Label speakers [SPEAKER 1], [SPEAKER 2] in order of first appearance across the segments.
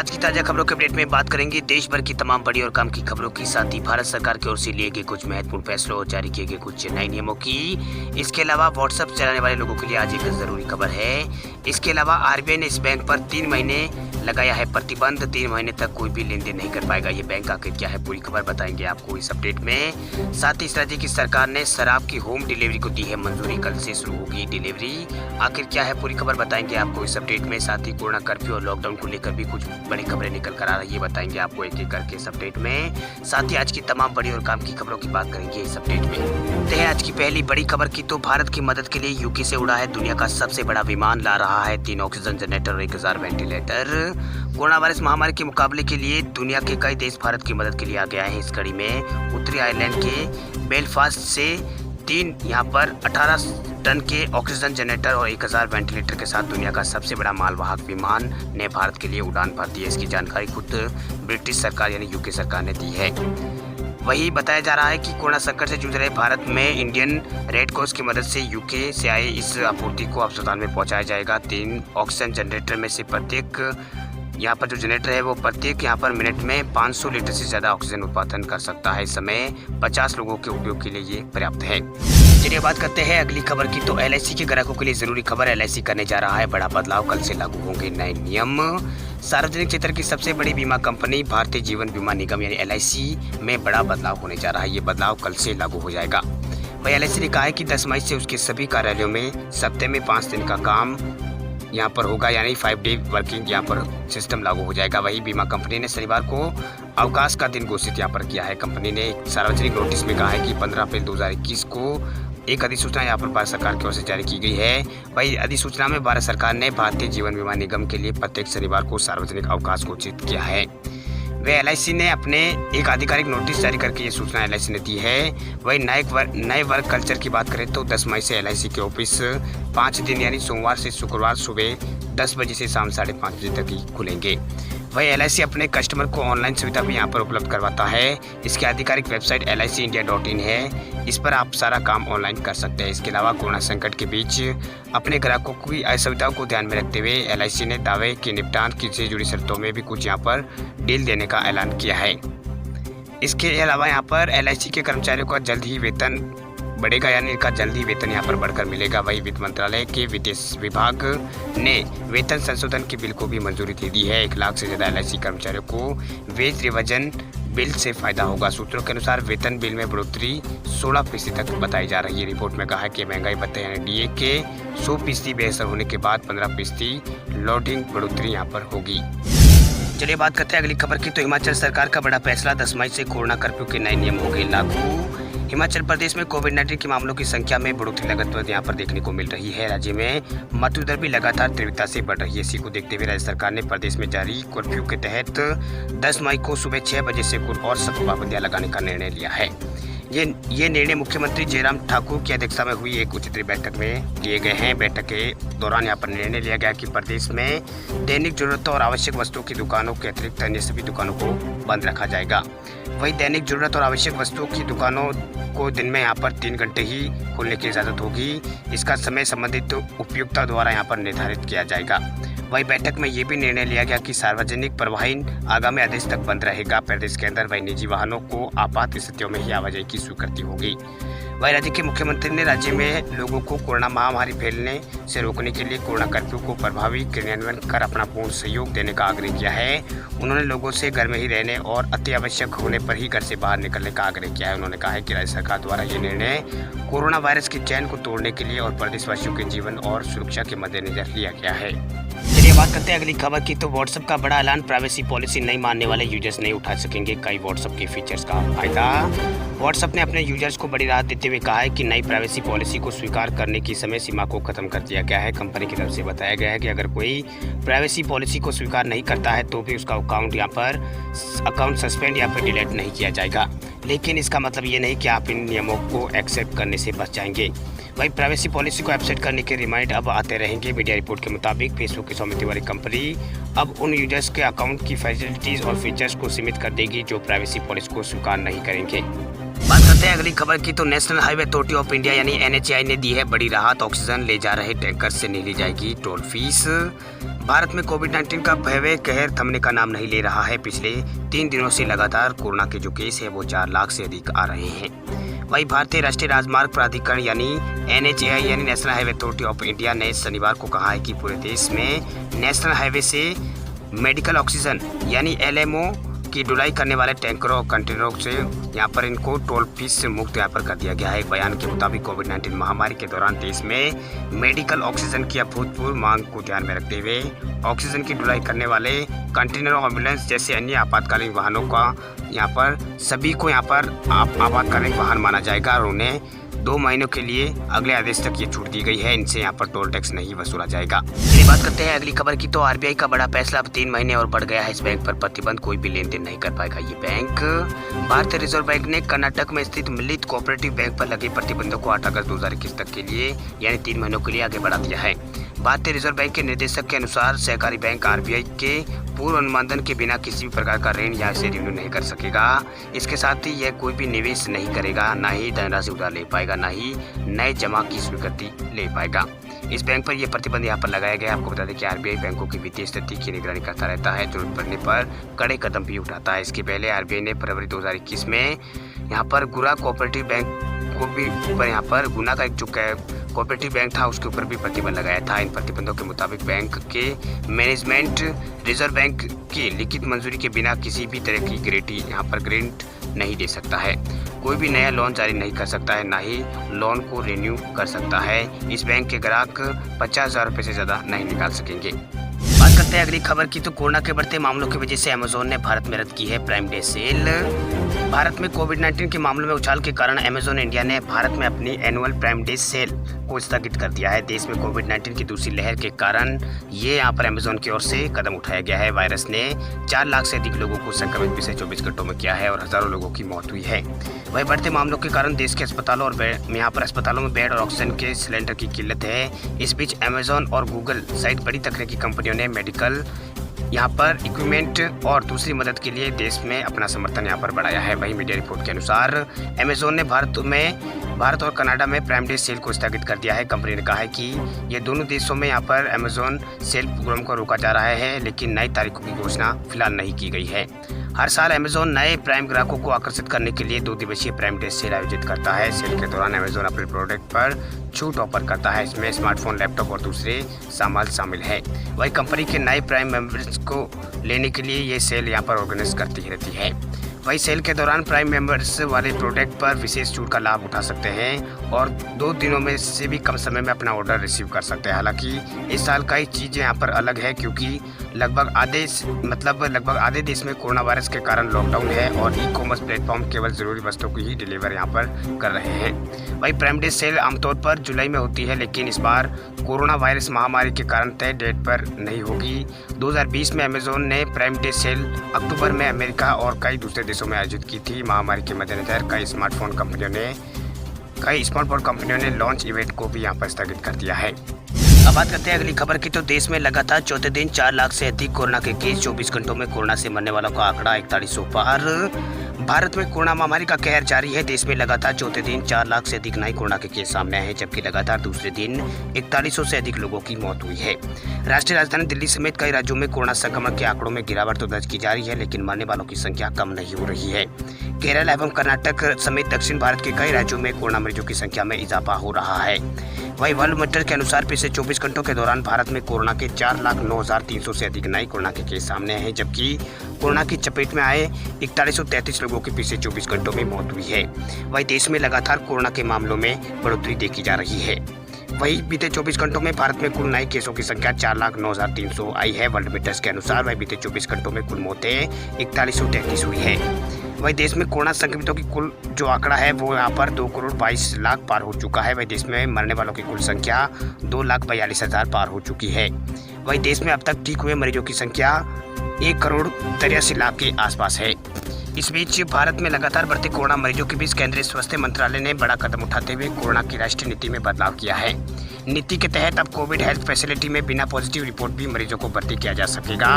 [SPEAKER 1] आज की ताजा खबरों के अपडेट में बात करेंगे देश भर की तमाम बड़ी और काम की खबरों की, साथ ही भारत सरकार की ओर से लिए गए कुछ महत्वपूर्ण फैसलों और जारी किए गए कुछ नए नियमों की। इसके अलावा व्हाट्सएप चलाने वाले लोगों के लिए आज एक जरूरी खबर है। इसके अलावा आरबीआई ने इस बैंक पर 3 महीने लगाया है प्रतिबंध। 3 महीने तक कोई भी लेन देन नहीं कर पाएगा ये बैंक। आखिर क्या है पूरी खबर बताएंगे आपको इस अपडेट में। साथ ही इस राज्य की सरकार ने शराब की होम डिलीवरी को दी है मंजूरी, कल से शुरू होगी डिलीवरी। आखिर क्या है पूरी खबर बताएंगे आपको इस अपडेट में। साथ ही कोरोना कर्फ्यू और लॉकडाउन को लेकर भी कुछ बड़ी खबरें निकल कर आ रही है, बताएंगे आपको एक एक करके इस अपडेट में। साथ ही आज की तमाम बड़ी और काम की खबरों की बात करेंगे इस अपडेट में। तो है आज की पहली बड़ी खबर की, तो भारत की मदद के लिए यूके से उड़ा है दुनिया का सबसे बड़ा विमान। ला रहा है 3 ऑक्सीजन जनरेटर और 1000 वेंटिलेटर। कोरोना वायरस महामारी के मुकाबले के लिए दुनिया के कई देश भारत की मदद के लिए आगे आए हैं। इस कड़ी में उत्तरी आयरलैंड के बेलफास्ट से 3 यहाँ पर 18 टन के ऑक्सीजन जनरेटर और 1000 वेंटिलेटर के साथ दुनिया का सबसे बड़ा मालवाहक विमान ने भारत के लिए उड़ान भर दी है। इसकी जानकारी खुद ब्रिटिश सरकार यानी यूके सरकार ने दी है। वही बताया जा रहा है कि कोरोना संकट से जूझ रहे भारत में इंडियन रेड क्रॉस की मदद से यूके से आए इस आपूर्ति को अस्पताल में पहुंचाया जाएगा। 3 ऑक्सीजन जनरेटर में से प्रत्येक यहाँ पर जो जनरेटर है वो प्रत्येक यहाँ पर मिनट में 500 लीटर से ज़्यादा ऑक्सीजन उत्पादन कर सकता है। इस समय 50 लोगों के उपयोग के लिए ये पर्याप्त है। चलिए बात करते हैं अगली खबर की, तो एलआईसी के ग्राहकों के लिए जरूरी खबर। एलआईसी करने जा रहा है बड़ा बदलाव, कल से लागू होंगे नए नियम। सार्वजनिक क्षेत्र की सबसे बड़ी बीमा कंपनी भारतीय जीवन बीमा निगम यानी एलआईसी में बड़ा बदलाव होने जा रहा है। ये बदलाव कल से लागू हो जाएगा। वही एलआईसी ने कहा है कि 10 मई से उसके सभी कार्यालयों में सप्ताह में 5 दिन का काम यहाँ पर होगा, यानी 5 डे वर्किंग यहाँ पर सिस्टम लागू हो जाएगा। वही बीमा कंपनी ने शनिवार को अवकाश का दिन घोषित यहाँ पर किया है। कंपनी ने एक सार्वजनिक नोटिस में कहा है कि 15 अप्रैल 2021 को एक अधिसूचना यहाँ पर भारत सरकार की ओर से जारी की गई है। वही अधिसूचना में भारत सरकार ने भारतीय जीवन बीमा निगम के लिए प्रत्येक शनिवार को सार्वजनिक अवकाश घोषित किया है। वे एलआईसी ने अपने एक आधिकारिक नोटिस जारी करके ये सूचना एलआईसी ने दी है। वही नए वर्क कल्चर की बात करें तो 10 मई से एलआईसी के ऑफिस 5 दिन यानी सोमवार से शुक्रवार सुबह 10 बजे से शाम 5:30 बजे तक ही खुलेंगे। वही एलआईसी अपने कस्टमर को ऑनलाइन सुविधा भी यहाँ पर उपलब्ध करवाता है। इसकी आधिकारिक वेबसाइट LICindia.in है। इस पर आप सारा काम ऑनलाइन कर सकते हैं। इसके अलावा कोरोना संकट के बीच अपने ग्राहकों की असुविधाओं को ध्यान में रखते हुए एलआईसी ने दावे के निपटान से जुड़ी शर्तों में भी कुछ यहाँ पर डील देने का ऐलान किया है। इसके अलावा यहाँ पर एलआईसी के कर्मचारियों का जल्द ही वेतन बढ़ेगा, यानी इनका जल्दी वेतन यहाँ पर बढ़कर मिलेगा। वही वित्त मंत्रालय के वित्त विभाग ने वेतन संशोधन के बिल को भी मंजूरी दे दी है। 1 लाख से ज़्यादा एलआईसी कर्मचारियों को वेज रिविजन बिल से फायदा होगा। सूत्रों के अनुसार वेतन बिल में बढ़ोतरी 16% तक बताई जा रही है। रिपोर्ट में कहा है कि महंगाई भत्ते यानी डीए के 100% बेहतर होने के बाद 15% लोडिंग बढ़ोतरी यहाँ पर होगी। चलिए बात करते हैं अगली खबर की, तो हिमाचल सरकार का बड़ा फैसला। 10 मई से कोरोना कर्फ्यू के नए नियम होंगे लागू। हिमाचल प्रदेश में कोविड-19 के मामलों की संख्या में बढ़ोतरी लगातार यहाँ पर देखने को मिल रही है। राज्य में मृत्यु दर भी लगातार तीव्रता से बढ़ रही है। इसी को देखते हुए राज्य सरकार ने प्रदेश में जारी कर्फ्यू के तहत 10 मई को सुबह 6 बजे से कुछ और सख्त पाबंदियां लगाने का निर्णय लिया है। ये निर्णय मुख्यमंत्री जयराम ठाकुर की अध्यक्षता में हुई एक उच्च बैठक में लिए गए हैं। बैठक के दौरान यहाँ पर निर्णय लिया गया कि प्रदेश में दैनिक जरूरतों और आवश्यक वस्तुओं की दुकानों के अतिरिक्त अन्य सभी दुकानों को बंद रखा जाएगा। वही दैनिक जरूरत और आवश्यक वस्तुओं की दुकानों को दिन में यहाँ पर 3 घंटे ही खोलने की इजाज़त होगी। इसका समय संबंधित उपयोक्ता द्वारा यहाँ पर निर्धारित किया जाएगा। वही बैठक में ये भी निर्णय लिया गया कि सार्वजनिक परिवहन आगामी आदेश तक बंद रहेगा। प्रदेश के अंदर वही निजी वाहनों को आपात स्थितियों में ही आवाजाही की स्वीकृति होगी। वही राज्य के मुख्यमंत्री ने राज्य में लोगों को कोरोना महामारी फैलने से रोकने के लिए कोरोना कर्फ्यू को प्रभावी क्रियान्वयन कर अपना पूर्ण सहयोग देने का आग्रह किया है। उन्होंने लोगों से घर में ही रहने और अति आवश्यक होने पर ही घर से बाहर निकलने का आग्रह किया है। उन्होंने कहा है कि राज्य सरकार द्वारा ये निर्णय कोरोना वायरस के चैन को तोड़ने के लिए और प्रदेशवासियों के जीवन और सुरक्षा के मद्देनजर लिया गया है। चलिए बात करते हैं अगली खबर की, तो व्हाट्सएप का बड़ा ऐलान। प्राइवेसी पॉलिसी नहीं मानने वाले यूजर्स नहीं उठा सकेंगे कई व्हाट्सएप के फीचर्स का फायदा। व्हाट्सएप ने अपने यूजर्स को बड़ी राहत देते हुए कहा है कि नई प्राइवेसी पॉलिसी को स्वीकार करने की समय सीमा को खत्म कर दिया गया है। कंपनी की तरफ से बताया गया है कि अगर कोई प्राइवेसी पॉलिसी को स्वीकार नहीं करता है तो भी उसका अकाउंट सस्पेंड या फिर डिलीट नहीं किया जाएगा। लेकिन इसका मतलब ये नहीं कि आप इन नियमों को एक्सेप्ट करने से बच जाएंगे। वही प्राइवेसी पॉलिसी को एक्सेप्ट करने के रिमाइंड अब आते रहेंगे। मीडिया रिपोर्ट के मुताबिक फेसबुक की स्वामित्व वाली कंपनी अब उन यूजर्स के अकाउंट की फैसिलिटीज़ और फीचर्स को सीमित कर देगी जो प्राइवेसी पॉलिसी को स्वीकार नहीं करेंगे। बात करते हैं अगली खबर की, तो national highway authority of India यानी NHAI ने दी है बड़ी राहत। ऑक्सीजन ले जा रहे टैंकर से नहीं ली जाएगी टोल फीस। भारत में कोविड-19 का भयावह कहर थमने का नाम नहीं ले रहा है। पिछले 3 दिनों से लगातार कोरोना के जो केस है वो 4 लाख से अधिक आ रहे हैं। वहीं भारतीय राष्ट्रीय राजमार्ग प्राधिकरण यानी NHAI यानी national highway authority of India ने शनिवार को कहा है कि पूरे देश में नेशनल हाईवे से मेडिकल ऑक्सीजन यानी LMO की ढुलाई करने वाले टैंकरों और कंटेनरों से यहाँ पर इनको टोल फीस से मुक्त यहाँ पर कर दिया गया है। एक बयान के मुताबिक कोविड-19 महामारी के दौरान देश में मेडिकल ऑक्सीजन की अभूतपूर्व मांग को ध्यान में रखते हुए ऑक्सीजन की ढुलाई करने वाले कंटेनर, एम्बुलेंस जैसे अन्य आपातकालीन वाहनों का यहाँ पर सभी को यहाँ पर आपातकालीन वाहन माना जाएगा और उन्हें 2 महीनों के लिए अगले आदेश तक ये छूट दी गई है। इनसे यहाँ पर टोल टैक्स नहीं वसूला जाएगा। चलिए बात करते हैं अगली खबर की, तो RBI का बड़ा फैसला, अब 3 महीने और बढ़ गया है इस बैंक पर प्रतिबंध। कोई भी लेन देन नहीं कर पाएगा ये बैंक। भारतीय रिजर्व बैंक ने कर्नाटक में स्थित मिलित कोऑपरेटिव बैंक पर लगे प्रतिबंधों को 8 अगस्त 2021 तक के लिए यानी 3 महीनों के लिए आगे बढ़ा दिया है। भारतीय रिजर्व बैंक के निर्देशक के अनुसार सहकारी बैंक RBI के पूर्व अनुमोदन के बिना किसी भी प्रकार का ऋण या इसे रिन्यू नहीं कर सकेगा। इसके साथ ही यह कोई भी निवेश नहीं करेगा, ना ही धनराशि उधार ले पाएगा, ना ही नए जमा की स्वीकृति ले पाएगा। इस बैंक पर यह प्रतिबंध यहाँ पर लगाया गया। आपको बता दें कि RBI बैंकों की वित्तीय स्थिति की निगरानी करता रहता है, जरूरत पड़ने पर कड़े कदम भी उठाता है। इसके पहले RBI ने फरवरी 2021 में यहाँ पर गुना कोऑपरेटिव बैंक को भी ऊपर यहाँ पर गुना का एक जो कोऑपरेटिव बैंक था उसके ऊपर भी प्रतिबंध लगाया था। इन प्रतिबंधों के मुताबिक बैंक के मैनेजमेंट रिजर्व बैंक की लिखित मंजूरी के बिना किसी भी तरह की गारंटी यहाँ पर ग्रांट नहीं दे सकता है। कोई भी नया लोन जारी नहीं कर सकता है, ना ही लोन को रिन्यू कर सकता है। इस बैंक के ग्राहक 50,000 रुपये से ज़्यादा नहीं निकाल सकेंगे। बात करते हैं अगली खबर की, तो कोरोना के बढ़ते मामलों की वजह से अमेजोन ने भारत में रद्द की है प्राइम डे सेल। भारत में कोविड-19 के मामलों में उछाल के कारण अमेजोन इंडिया ने भारत में अपनी एनुअल प्राइम डे सेल को स्थगित कर दिया है। देश में कोविड-19 की दूसरी लहर के कारण ये यहाँ पर अमेजोन की ओर से कदम उठाया गया है। वायरस ने 4 लाख से अधिक लोगों को संक्रमित पिछले 24 घंटों में किया है और हजारों लोगों की मौत हुई है। वही बढ़ते मामलों के कारण देश के अस्पतालों और यहाँ पर अस्पतालों में बेड और ऑक्सीजन के सिलेंडर की किल्लत है। इस बीच अमेजोन और गूगल सहित बड़ी तकनीकी कंपनियों ने मेडिकल यहाँ पर इक्विपमेंट और दूसरी मदद के लिए देश में अपना समर्थन यहाँ पर बढ़ाया है। वहीं मीडिया रिपोर्ट के अनुसार अमेजोन ने भारत और कनाडा में प्राइम डे सेल को स्थगित कर दिया है। कंपनी ने कहा है कि ये दोनों देशों में यहाँ पर अमेजोन सेल प्रोग्राम को रोका जा रहा है, लेकिन नई तारीखों की घोषणा फिलहाल नहीं की गई है। हर साल अमेजोन नए प्राइम ग्राहकों को आकर्षित करने के लिए 2 दिवसीय प्राइम डे सेल आयोजित करता है। सेल के दौरान अमेजोन अपने प्रोडक्ट पर छूट ऑफर करता है। इसमें स्मार्टफोन, लैपटॉप और दूसरे सामान शामिल है। वही कंपनी के नए प्राइम मेंबर्स को लेने के लिए ये सेल यहाँ पर ऑर्गेनाइज करती रहती है। वही सेल के दौरान प्राइम मेंबर्स वाले प्रोडक्ट पर विशेष छूट का लाभ उठा सकते हैं और 2 दिनों में से भी कम समय में अपना ऑर्डर रिसीव कर सकते हैं। हालांकि इस साल कई चीज़ें यहाँ पर अलग है, क्योंकि लगभग आधे देश में कोरोना वायरस के कारण लॉकडाउन है और ई-कॉमर्स प्लेटफॉर्म केवल ज़रूरी वस्तुओं की ही डिलीवर यहाँ पर कर रहे हैं। वही प्राइम डे सेल आमतौर पर जुलाई में होती है, लेकिन इस बार कोरोना वायरस महामारी के कारण तय डेट पर नहीं होगी। 2020 में अमेजोन ने प्राइम डे सेल अक्टूबर में अमेरिका और कई दूसरे देशों में आयोजित की थी। महामारी के मद्देनजर कई स्मार्टफोन कंपनियों ने लॉन्च इवेंट को भी यहाँ पर स्थगित कर दिया है। अब बात करते हैं अगली खबर की, तो देश में लगातार चौथे दिन 4 लाख से अधिक कोरोना के केस। 24 घंटों में कोरोना से मरने वालों का आंकड़ा 4100 पार। भारत में कोरोना महामारी का कहर जारी है। देश में लगातार चौथे दिन 4 लाख से अधिक नए कोरोना के केस सामने आए हैं, जबकि लगातार दूसरे दिन 4100 से अधिक लोगों की मौत हुई है। राष्ट्रीय राजधानी दिल्ली समेत कई राज्यों में कोरोना संक्रमण के आंकड़ों में गिरावट तो दर्ज की जा रही है, लेकिन मरने वालों की संख्या कम नहीं हो रही है। केरल एवं कर्नाटक समेत दक्षिण भारत के कई राज्यों में कोरोना मरीजों की संख्या में इजाफा हो रहा है। वहीं वर्ल्ड मीटर के अनुसार पिछले 24 घंटों के दौरान भारत में कोरोना के 4,09,300 से अधिक नए कोरोना के केस सामने आए हैं, जबकि कोरोना की चपेट में आए 4133 लोगों की पिछले 24 घंटों में मौत हुई है। वहीं देश में लगातार कोरोना के मामलों में बढ़ोतरी देखी जा रही है। वहीं बीते 24 घंटों में भारत में कुल नए केसों की संख्या 4,09,300 आई है। वर्ल्ड मीटर्स के अनुसार वहीं बीते 24 घंटों में कुल मौतें 4133 हुई है। वहीं देश में कोरोना संक्रमितों की कुल जो आंकड़ा है वो यहाँ पर 2,22,00,000 पार हो चुका है। वहीं देश में मरने वालों की कुल संख्या 2,42,000 पार हो चुकी है। वहीं देश में अब तक ठीक हुए मरीजों की संख्या 1,83,00,000 के आसपास है। इस बीच भारत में लगातार बढ़ते कोरोना मरीजों के बीच केंद्रीय स्वास्थ्य मंत्रालय ने बड़ा कदम उठाते हुए कोरोना की राष्ट्रीय नीति में बदलाव किया है। नीति के तहत अब कोविड हेल्थ फैसिलिटी में बिना पॉजिटिव रिपोर्ट भी मरीजों को भर्ती किया जा सकेगा।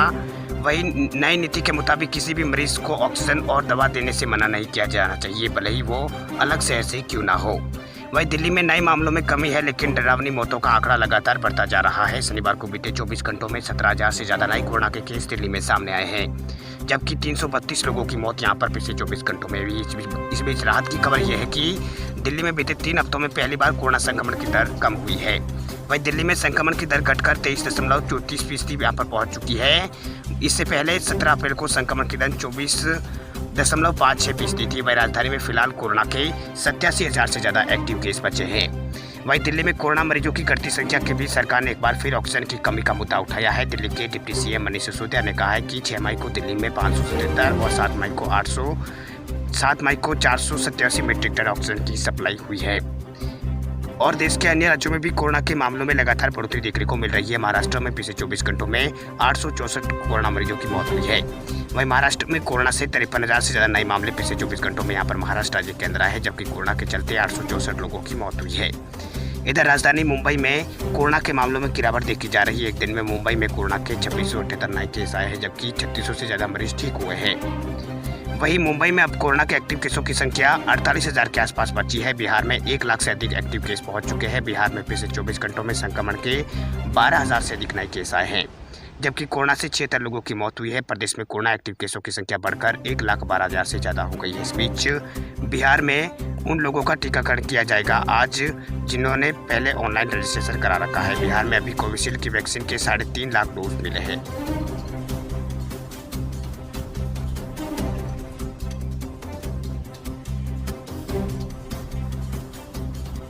[SPEAKER 1] वहीं नई नीति के मुताबिक किसी भी मरीज को ऑक्सीजन और दवा देने से मना नहीं किया जाना चाहिए, भले ही वो अलग शहर से क्यों ना हो। वहीं दिल्ली में नए मामलों में कमी है, लेकिन डरावनी मौतों का आंकड़ा लगातार बढ़ता जा रहा है। शनिवार को बीते 24 घंटों में 17,000 से ज़्यादा नए कोरोना के केस दिल्ली में सामने आए हैं, जबकि 332 लोगों की मौत यहां पर पिछले 24 घंटों में हुई। इस बीच राहत की खबर यह है कि दिल्ली में बीते 3 हफ्तों में पहली बार कोरोना संक्रमण की दर कम हुई है। वहीं दिल्ली में संक्रमण की दर घटकर 23.34% यहाँ पर पहुँच चुकी है। इससे पहले 17 अप्रैल को संक्रमण की दर 24.56% थी। वहीं राजधानी में फिलहाल कोरोना के 87,000 से ज़्यादा एक्टिव केस बचे हैं। वहीं दिल्ली में कोरोना मरीजों की घटती संख्या के बीच सरकार ने एक बार फिर ऑक्सीजन की कमी का मुद्दा उठाया है। दिल्ली के डिप्टी सीएम मनीष सिसोदिया ने कहा है कि 6 मई को दिल्ली में 577 और 7 मई को 487 मीट्रिक टन ऑक्सीजन की सप्लाई हुई है। और देश के अन्य राज्यों में भी कोरोना के मामलों में लगातार बढ़ोतरी देखने को मिल रही है। महाराष्ट्र में पिछले 24 घंटों में 864 कोरोना मरीजों की मौत हुई है। वहीं महाराष्ट्र में कोरोना से 53,000 से ज़्यादा नए मामले पिछले 24 घंटों में यहाँ पर महाराष्ट्र राज्य के अंदर आए हैं, जबकि कोरोना के चलते 864 लोगों की मौत हुई है। इधर राजधानी मुंबई में कोरोना के मामलों में गिरावट देखी जा रही है। एक दिन में मुंबई में कोरोना के 2678 नए केस आए हैं, जबकि 3600 से ज़्यादा मरीज ठीक हुए हैं। वहीं मुंबई में अब कोरोना के एक्टिव केसों की संख्या 48,000 के आसपास बची है। बिहार में 1 लाख से अधिक एक्टिव केस पहुंच चुके हैं। बिहार में पिछले 24 घंटों में संक्रमण के 12,000 से अधिक नए केस आए हैं, जबकि कोरोना से 76 लोगों की मौत हुई है। प्रदेश में कोरोना एक्टिव केसों की संख्या बढ़कर 1,12,000 से ज़्यादा हो गई है। इस बीच बिहार में उन लोगों का टीकाकरण किया जाएगा आज जिन्होंने पहले ऑनलाइन रजिस्ट्रेशन करा रखा है। बिहार में अभी कोविशील्ड की वैक्सीन के 3.5 लाख डोज मिले हैं।